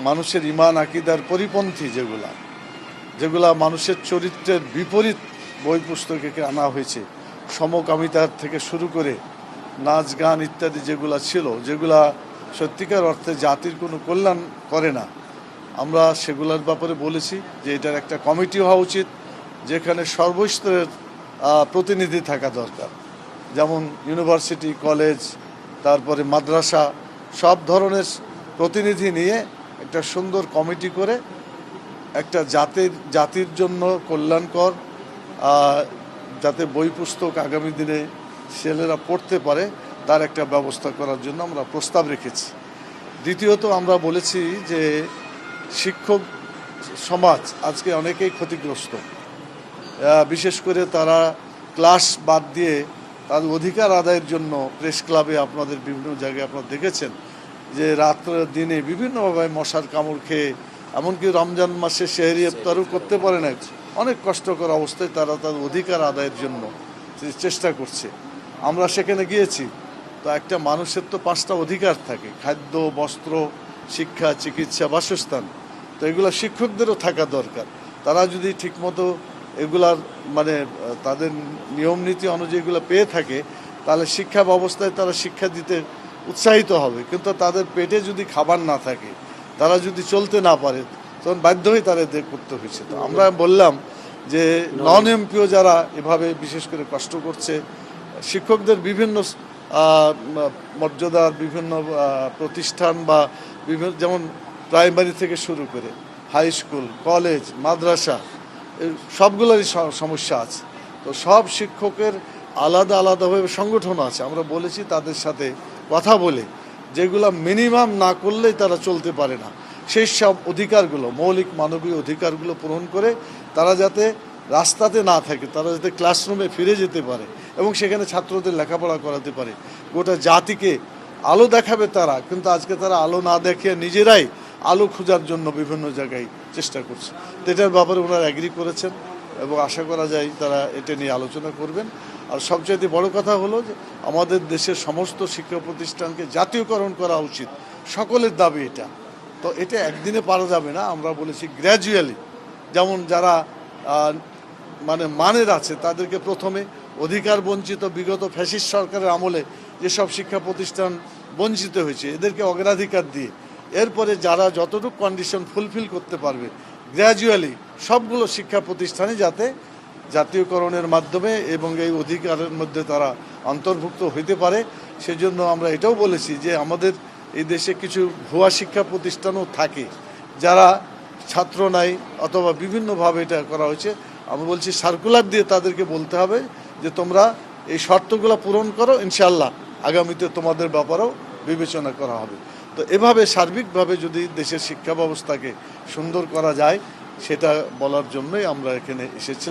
মানুষের ঈমান আকীদার পরিপন্থী যেগুলা মানুষের চরিত্রের বিপরীত বই পুস্তকে আনা হয়েছে, সমকামিতার থেকে শুরু করে নাচ গান ইত্যাদি যেগুলা ছিল, যেগুলা সত্যিকার অর্থে জাতির কোনো কল্যাণ করে না, আমরা সেগুলোর ব্যাপারে বলেছি যে এটার একটা কমিটি হওয়া উচিত, যেখানে সর্বস্তরের প্রতিনিধি থাকা দরকার। যেমন ইউনিভার্সিটি, কলেজ, তারপরে মাদ্রাসা, সব ধরনের প্রতিনিধি নিয়ে একটা সুন্দর কমিটি করে একটা জাতির জন্য কল্যাণকর, যাতে বই পুস্তক আগামী দিনে ছেলেরা পড়তে পারে তার একটা ব্যবস্থা করার জন্য আমরা প্রস্তাব রেখেছি। দ্বিতীয়ত আমরা বলেছি যে শিক্ষক সমাজ আজকে অনেকেই ক্ষতিগ্রস্ত, বিশেষ করে তারা ক্লাস বাদ দিয়ে তাদের অধিকার আদায়ের জন্য প্রেস ক্লাবে, আপনাদের বিভিন্ন জায়গায় আপনারা দেখেছেন যে রাত্রে দিনে বিভিন্নভাবে মশার কামড় খেয়ে, এমনকি রমজান মাসে সেহরি ইফতারও করতে পারে না, অনেক কষ্টকর অবস্থায় তারা তাদের অধিকার আদায়ের জন্য চেষ্টা করছে। আমরা সেখানে গিয়েছি, তো একটা মানুষের তো 5টা অধিকার থাকে: খাদ্য, বস্ত্র, শিক্ষা, চিকিৎসা, বাসস্থান। তো এগুলো শিক্ষকদেরও থাকা দরকার। তারা যদি ঠিকমতো এগুলার তাদের নিয়ম নীতি অনুযায়ী এগুলো পেয়ে থাকে, তাহলে শিক্ষা ব্যবস্থায় তারা শিক্ষা দিতে উৎসাহিত হবে। কিন্তু তাদের পেটে যদি খাবার না থাকে, তারা যদি চলতে না পারে, তখন বাধ্য হয়ে তারা এদের করতে হয়েছে। তো আমরা বললাম যে নন এমপিও যারা এভাবে বিশেষ করে কষ্ট করছে, শিক্ষকদের বিভিন্ন মর্যাদার বিভিন্ন প্রতিষ্ঠান বা বিভিন্ন, যেমন প্রাইমারি থেকে শুরু করে হাই স্কুল, কলেজ, মাদ্রাসা, সবগুলোরই সমস্যা আছে। তো সব শিক্ষকের আলাদা আলাদাভাবে সংগঠন আছে। আমরা বলেছি তাদের সাথে কথা বলে যেগুলো মিনিমাম না করলেই তারা চলতে পারে না, সেই সব অধিকারগুলো, মৌলিক মানবীয় অধিকারগুলো পূরণ করে তারা যাতে রাস্তাতে না থাকে, তারা যাতে ক্লাসরুমে ফিরে যেতে পারে এবং সেখানে ছাত্রদের লেখাপড়া করাতে পারে। গোটা জাতিকে আলো দেখাবে তারা, কিন্তু আজকে তারা আলো না দেখে নিজেরাই আলো খোঁজার জন্য বিভিন্ন জায়গায় চেষ্টা করছে। তো এটার ব্যাপারে ওনারা অ্যাগ্রি করেছেন এবং আশা করা যায় তারা এটা নিয়ে আলোচনা করবেন। আর সবচেয়ে বড় কথা হলো যে আমাদের দেশের সমস্ত শিক্ষা প্রতিষ্ঠানকে জাতীয়করণ করা উচিত, সকলের দাবি এটা। তো এটা একদিনে পারা যাবে না, আমরা বলেছি গ্র্যাজুয়ালি। যেমন যারা মানের আছে তাদেরকে প্রথমে অধিকার বঞ্চিত, বিগত ফ্যাসিস্ট সরকারের আমলে যেসব শিক্ষা প্রতিষ্ঠান বঞ্চিত হয়েছে এদেরকে অগ্রাধিকার দিয়ে, এরপরে যারা যতটুকু কন্ডিশন ফুলফিল করতে পারবে, গ্র্যাজুয়ালি সবগুলো শিক্ষা প্রতিষ্ঠানে যাতে জাতীয়করণের মাধ্যমে এবং এই অধিকারের মধ্যে তারা অন্তর্ভুক্ত হইতে পারে। সেজন্য আমরা এটাও বলেছি যে আমাদের এই দেশে কিছু ভুয়া শিক্ষা প্রতিষ্ঠানও থাকে, যারা ছাত্র নাই অথবা বিভিন্নভাবে এটা করা হয়েছে। আমি বলছি সার্কুলার দিয়ে তাদেরকে বলতে হবে যে তোমরা এই শর্তগুলো পূরণ করো, ইনশাল্লাহ আগামীতে তোমাদের ব্যাপারেও বিবেচনা করা হবে। তো এভাবে সার্বিকভাবে যদি দেশের শিক্ষা ব্যবস্থাকে সুন্দর করা যায়, সেটা বলার জন্যই আমরা এখানে এসেছিলাম।